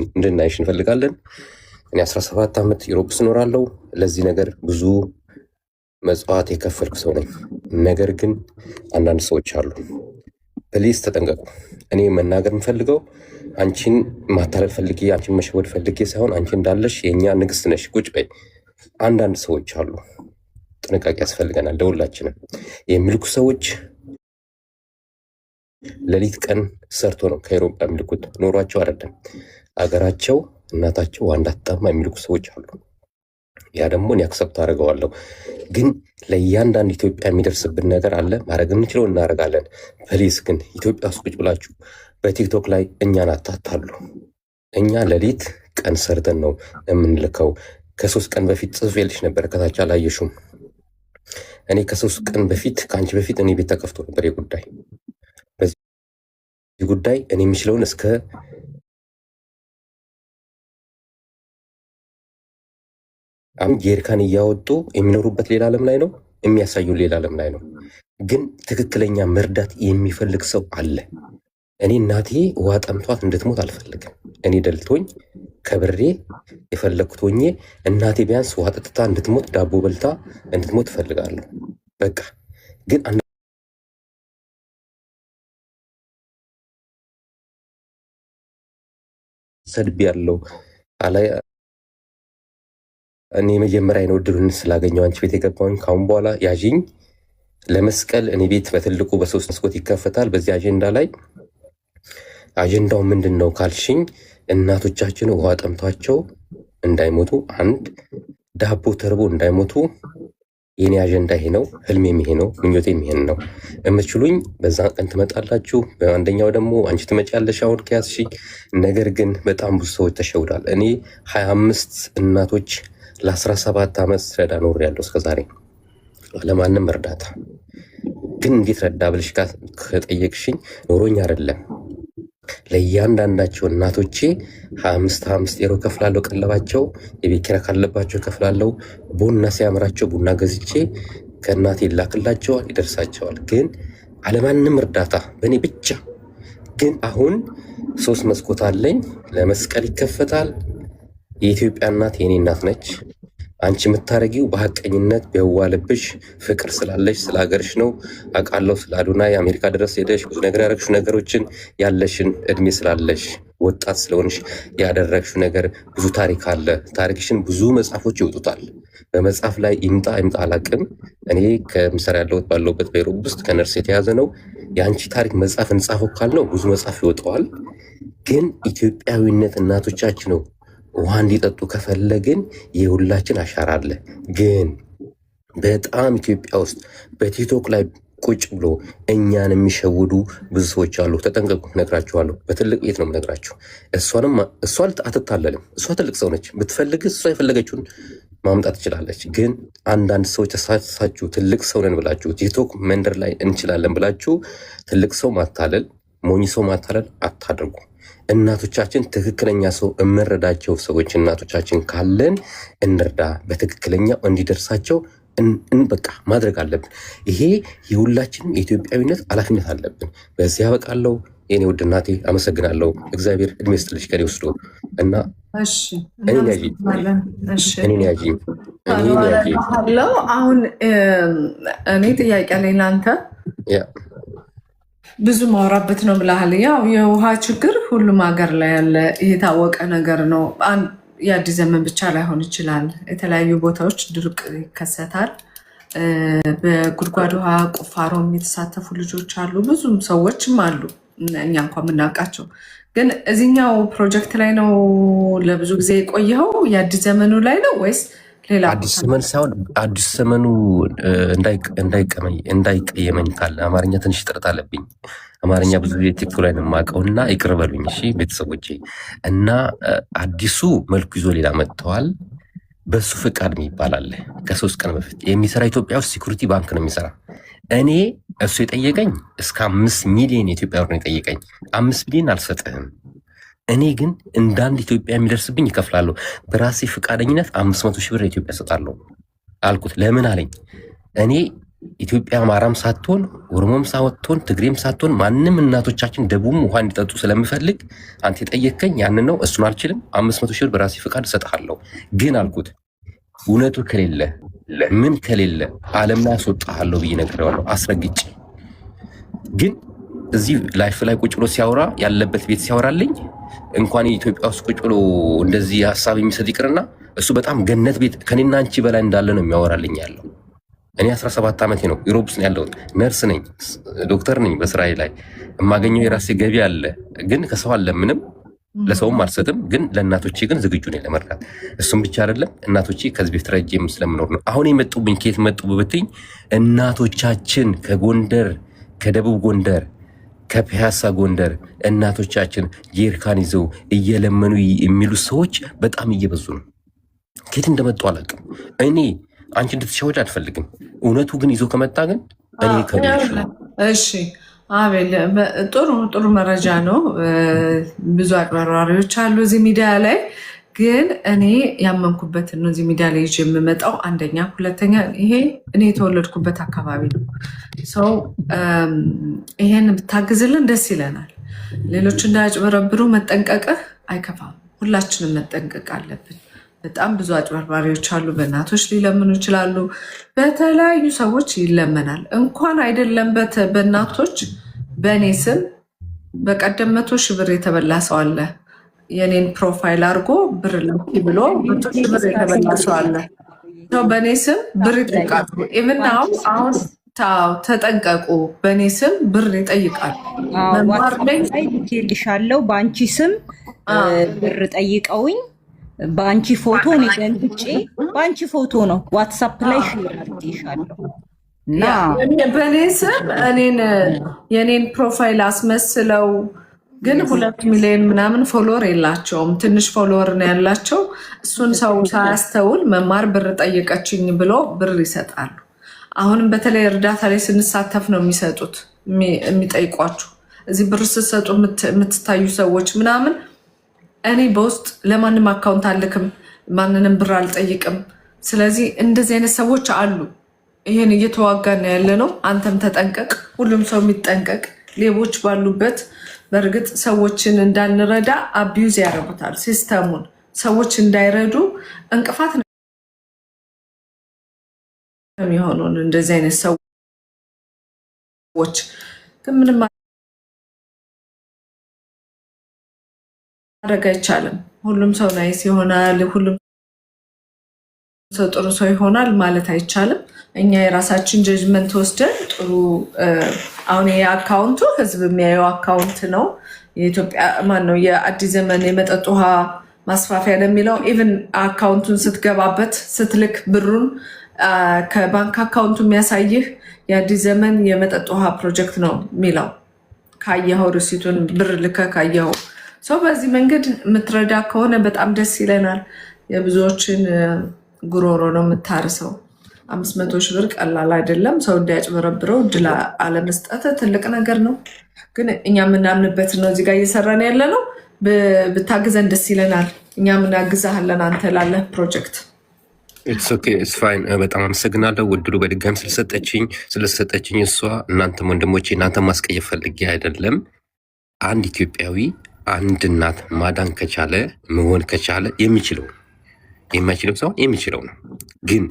እንድናይሽ እንፈልጋለን። እኔ 17 ዓመት ዩሮፕ ስኖራለሁ። ለዚህ ነገር ብዙ መጽዋዕት የከፈልኩ ሰው ነኝ። ነገር ግን አንዳንድ ሰዎች አሉ። ፕሊዝ ተጠንቀቁ። እኔ መናገር የምፈልገው አንቺን ማታለል ፈልጌ አንቺን መሸወድ ፈልጌ ሳይሆን አንቺ እንዳለሽ የእኛ ንግስት ነሽ፣ ቁጭ በይ። አንዳንድ ሰዎች አሉ፣ ጥንቃቄ ያስፈልገናል። ለሁላችንም የሚልኩ ሰዎች ሌሊት ቀን ሰርቶ ነው ከአውሮፓ የሚልኩት፣ ኖሯቸው አይደለም። አገራቸው እናታቸው ዋንዳ ተጣማ የሚልኩ ሰዎች አሉ። ያ ደግሞ እኔ አክሰፕት አደርገዋለሁ። ግን ለእያንዳንድ ኢትዮጵያ የሚደርስብን ነገር አለ። ማድረግ የምንችለው እናደርጋለን። ፕሊዝ ግን ኢትዮጵያ ውስጥ ቁጭ ብላችሁ በቲክቶክ ላይ እኛን አታታሉ። እኛ ሌሊት ቀን ሰርተን ነው የምንልከው። ከ3 ቀን በፊት ጽፌልሽ ነበር፣ ከታች አላየሽውም። እኔ ከ3 ቀን በፊት ከአንቺ በፊት እኔ ቤት ተከፍቶ ነበር የጉዳይ በዚህ ጉዳይ እኔ የሚችለውን እስከ አሁን ጄሪካን እያወጡ የሚኖሩበት ሌላ ዓለም ላይ ነው የሚያሳዩ ሌላ ዓለም ላይ ነው። ግን ትክክለኛ መርዳት የሚፈልግ ሰው አለ። እኔ እናቴ ውሃ ጠምቷት እንድትሞት አልፈልግም። እኔ ደልቶኝ ከብሬ የፈለግኩት ሆኜ እናቴ ቢያንስ ውሃ ጠጥታ እንድትሞት ዳቦ በልታ እንድትሞት እፈልጋለሁ። በቃ ግን ሰድብ ያለው አላይ እኔ መጀመሪያ ነው እድሉን ስላገኘው አንቺ ቤት የገባሁኝ። ካሁን በኋላ ያዥኝ ለመስቀል እኔ ቤት በትልቁ በ3 መስኮት ይከፈታል። በዚህ አጀንዳ ላይ አጀንዳው ምንድን ነው ካልሽኝ፣ እናቶቻችን ውሃ ጠምቷቸው እንዳይሞቱ፣ አንድ ዳቦ ተርቦ እንዳይሞቱ የኔ አጀንዳ ይሄ ነው። ህልሜም ይሄ ነው። ምኞቴም ይሄን ነው። የምትችሉኝ በዛ ቀን ትመጣላችሁ። በአንደኛው ደግሞ አንቺ ትመጫለሽ አሁን ከያዝሽኝ። ነገር ግን በጣም ብዙ ሰዎች ተሸውዳል። እኔ 25 እናቶች ለ17 ዓመት ስረዳ ኖር ያለው እስከዛሬ ለማንም እርዳታ። ግን እንዴት ረዳ ብልሽ ከጠየቅሽኝ ኖሮኝ አይደለም። ለእያንዳንዳቸው እናቶቼ 25 ዩሮ ከፍላለሁ። ቀለባቸው የቤት ኪራይ ካለባቸው ከፍላለሁ። ቡና ሲያምራቸው ቡና ገዝቼ ከእናቴ ይላክላቸዋል፣ ይደርሳቸዋል። ግን አለማንም እርዳታ በእኔ ብቻ። ግን አሁን 3 መስኮት አለኝ፣ ለመስቀል ይከፈታል። የኢትዮጵያ እናት የኔ እናት ነች። አንቺ የምታረጊው በሐቀኝነት ቢያዋልብሽ ፍቅር ስላለሽ ስለ ሀገርሽ ነው አውቃለሁ። ስለ አዶናይ አሜሪካ ድረስ ሄደሽ ብዙ ነገር ያደረግሽው ነገሮችን ያለሽን እድሜ ስላለሽ ወጣት ስለሆንሽ ያደረግሽው ነገር ብዙ ታሪክ አለ። ታሪክሽን ብዙ መጽሐፎች ይወጡታል። በመጽሐፍ ላይ ይምጣ አላቅም። እኔ ከምሰራ ያለሁት ባለሁበት በኢሮብ ውስጥ ከነርስ የተያዘ ነው። የአንቺ ታሪክ መጽሐፍ እንጻፈው ካልነው ብዙ መጽሐፍ ይወጣዋል። ግን ኢትዮጵያዊነት እናቶቻችን ነው ውሃ እንዲጠጡ ከፈለግን የሁላችን አሻራ አለ። ግን በጣም ኢትዮጵያ ውስጥ በቲክቶክ ላይ ቁጭ ብሎ እኛን የሚሸውዱ ብዙ ሰዎች አሉ። ተጠንቀቁ፣ ነግራችኋለሁ። በትልቅ ቤት ነው የምነግራችሁ። እሷ አትታለልም። እሷ ትልቅ ሰው ነች። ብትፈልግ እሷ የፈለገችውን ማምጣት ትችላለች። ግን አንዳንድ ሰዎች ተሳሳችሁ ትልቅ ሰው ነን ብላችሁ ቲክቶክ መንደር ላይ እንችላለን ብላችሁ ትልቅ ሰው ማታለል፣ ሞኝ ሰው ማታለል አታድርጉ። እናቶቻችን ትክክለኛ ሰው የምንረዳቸው ሰዎች እናቶቻችን ካለን እንርዳ። በትክክለኛው እንዲደርሳቸው በቃ ማድረግ አለብን። ይሄ የሁላችንም የኢትዮጵያዊነት ኃላፊነት አለብን። በዚህ ያበቃለሁ። የኔ ውድ እናቴ አመሰግናለሁ። እግዚአብሔር እድሜ ስጥልሽ ከኔ ወስዶ እና እኔን ያዥኝ። አሁን እኔ ጥያቄ ላይ ለአንተ ብዙ ማውራበት ነው ብለሃል። ያው የውሃ ችግር ሁሉም ሀገር ላይ ያለ የታወቀ ነገር ነው። የአዲስ ዘመን ብቻ ላይሆን ይችላል። የተለያዩ ቦታዎች ድርቅ ይከሰታል። በጉድጓድ ውሃ ቁፋሮም የተሳተፉ ልጆች አሉ፣ ብዙም ሰዎችም አሉ እኛ እንኳ የምናውቃቸው። ግን እዚህኛው ፕሮጀክት ላይ ነው ለብዙ ጊዜ የቆየኸው? የአዲስ ዘመኑ ላይ ነው ወይስ ሌላ? አዲስ ዘመን ሳይሆን አዲስ ዘመኑ እንዳይቀየመኝ ካለ አማርኛ ትንሽ ጥረት አለብኝ። አማርኛ ብዙ ጊዜ ቲክቶክ ላይ ነው የማውቀው እና ይቅር በሉኝ እሺ ቤተሰቦቼ። እና አዲሱ መልኩ ይዞ ሌላ መጥተዋል። በሱ ፍቃድ የሚባል አለ። ከ3 ቀን በፊት የሚሰራ ኢትዮጵያ ውስጥ ሲኩሪቲ ባንክ ነው የሚሰራ። እኔ እሱ የጠየቀኝ እስከ 5 ሚሊዮን የኢትዮጵያ ብር ነው የጠየቀኝ። 5 ሚሊዮን አልሰጥህም፣ እኔ ግን እንዳንድ ኢትዮጵያ የሚደርስብኝ ይከፍላለሁ። በራሴ ፍቃደኝነት 500 ሺህ ብር ኢትዮጵያ ሰጣለሁ አልኩት። ለምን አለኝ። እኔ ኢትዮጵያ አማራም ሳትሆን ኦሮሞም ሳትሆን ትግሬም ሳትሆን ማንም እናቶቻችን ደቡብም ውሃ እንዲጠጡ ስለምፈልግ አንተ የጠየከኝ ያንን ነው። እሱን አልችልም። 500 ሺህ ብር በራሴ ፈቃድ እሰጥሃለሁ። ግን አልኩት እውነቱ ከሌለ ምን ከሌለ ዓለም ላይ አስወጣሃለሁ ብዬ ነግሬዋለሁ አስረግጬ። ግን እዚህ ላይፍ ላይ ቁጭ ብሎ ሲያወራ ያለበት ቤት ሲያወራልኝ እንኳን ኢትዮጵያ ውስጥ ቁጭ ብሎ እንደዚህ ሀሳብ የሚሰጥ ይቅርና እሱ በጣም ገነት ቤት ከኔና አንቺ በላይ እንዳለ ነው የሚያወራልኝ ያለው። እኔ 17 ዓመቴ ነው። ዩሮፕ ውስጥ ያለሁት ነርስ ነኝ፣ ዶክተር ነኝ። በስራዬ ላይ የማገኘው የራሴ ገቢ አለ። ግን ከሰው አለ ምንም ለሰውም አልሰጥም። ግን ለእናቶቼ ግን ዝግጁ ነኝ ለመርዳት። እሱም ብቻ አይደለም እናቶቼ ከዚህ በፊት ረጅም ስለምኖር ነው። አሁን የመጡብኝ ከየት መጡ ብትኝ እናቶቻችን ከጎንደር ከደቡብ ጎንደር ከፒያሳ ጎንደር እናቶቻችን ጄሪካን ይዘው እየለመኑ የሚሉ ሰዎች በጣም እየበዙ ነው። ከየት እንደመጡ አላውቅም። እኔ አንቺ እንድትሸወድ አልፈልግም። እውነቱ ግን ይዞ ከመጣ ግን እኔ እሺ አቤል ጥሩ መረጃ ነው። ብዙ አጭበርባሪዎች አሉ እዚህ ሚዲያ ላይ። ግን እኔ ያመንኩበትን ነው እዚህ ሚዲያ ላይ ይዤ የምመጣው። አንደኛ፣ ሁለተኛ ይሄ እኔ የተወለድኩበት አካባቢ ነው። ሰው ይሄን ብታግዝልን ደስ ይለናል። ሌሎች እንዳያጭበረብሩ መጠንቀቅህ አይከፋም። ሁላችንም መጠንቀቅ አለብን። በጣም ብዙ አጭበርባሪዎች አሉ። በእናቶች ሊለምኑ ይችላሉ። በተለያዩ ሰዎች ይለመናል። እንኳን አይደለም በእናቶች በእኔ ስም በቀደም 100 ሺህ ብር የተበላ ሰው አለ። የኔን ፕሮፋይል አድርጎ ብር ላኪ ብሎ 100 ሺህ ብር የተበላ ሰው አለ። በእኔ ስም ብር ይጠይቃሉ። ኢቭን አሁን ተጠንቀቁ። በእኔ ስም ብር ይጠይቃል። ልሻለው በአንቺ ስም ብር ጠይቀውኝ በአንቺ ፎቶ ነው ደንግጬ፣ በአንቺ ፎቶ ነው ዋትሳፕ ላይ ሼር አድርጌሻለሁ እና በእኔ ስም የኔን ፕሮፋይል አስመስለው ግን 2 ሚሊዮን ምናምን ፎሎወር የላቸውም። ትንሽ ፎሎወር ነው ያላቸው። እሱን ሰው ሳያስተውል መማር ብር ጠየቀችኝ ብሎ ብር ይሰጣሉ። አሁንም በተለይ እርዳታ ላይ ስንሳተፍ ነው የሚጠይቋችሁ። እዚህ ብር ስትሰጡ የምትታዩ ሰዎች ምናምን እኔ በውስጥ ለማንም አካውንት አልክም፣ ማንንም ብር አልጠይቅም። ስለዚህ እንደዚህ አይነት ሰዎች አሉ። ይህን እየተዋጋን ያለ ነው። አንተም ተጠንቀቅ፣ ሁሉም ሰው የሚጠንቀቅ። ሌቦች ባሉበት በእርግጥ ሰዎችን እንዳንረዳ አቢዩዝ ያደርጉታል ሲስተሙን። ሰዎች እንዳይረዱ እንቅፋት ነው የሚሆኑን እንደዚህ አይነት ሰዎች። ግን ምንም ማድረግ አይቻልም። ሁሉም ሰው ናይስ ይሆናል፣ ሁሉም ሰው ጥሩ ሰው ይሆናል ማለት አይቻልም። እኛ የራሳችን ጀጅመንት ወስደን ጥሩ አሁን የአካውንቱ ህዝብ የሚያየው አካውንት ነው። የኢትዮጵያ ማነው የአዲስ ዘመን የመጠጥ ውሃ ማስፋፊያ ነው የሚለው። ኢቭን አካውንቱን ስትገባበት ስትልክ ብሩን ከባንክ አካውንቱ የሚያሳይህ የአዲስ ዘመን የመጠጥ ውሃ ፕሮጀክት ነው የሚለው። ካየኸው ሪሲቱን ብር ልከ ካየኸው ሰው በዚህ መንገድ የምትረዳ ከሆነ በጣም ደስ ይለናል። የብዙዎችን ጉሮሮ ነው የምታርሰው። 500 ሺህ ብር ቀላል አይደለም። ሰው እንዲያጭበረብረው እድል አለመስጠት ትልቅ ነገር ነው። ግን እኛ የምናምንበት ነው እዚህ ጋር እየሰራን ያለ ነው። ብታግዘን ደስ ይለናል። እኛ ምናግዛሃለን አንተ ላለህ ፕሮጀክት። በጣም አመሰግናለሁ ውድሉ በድጋሚ ስለሰጠችኝ እሷ። እናንተም ወንድሞቼ እናንተ ማስቀየፍ ፈልጌ አይደለም። አንድ ኢትዮጵያዊ አንድ እናት ማዳን ከቻለ መሆን ከቻለ የሚችለው የማይችለው ሰው የሚችለው ነው ግን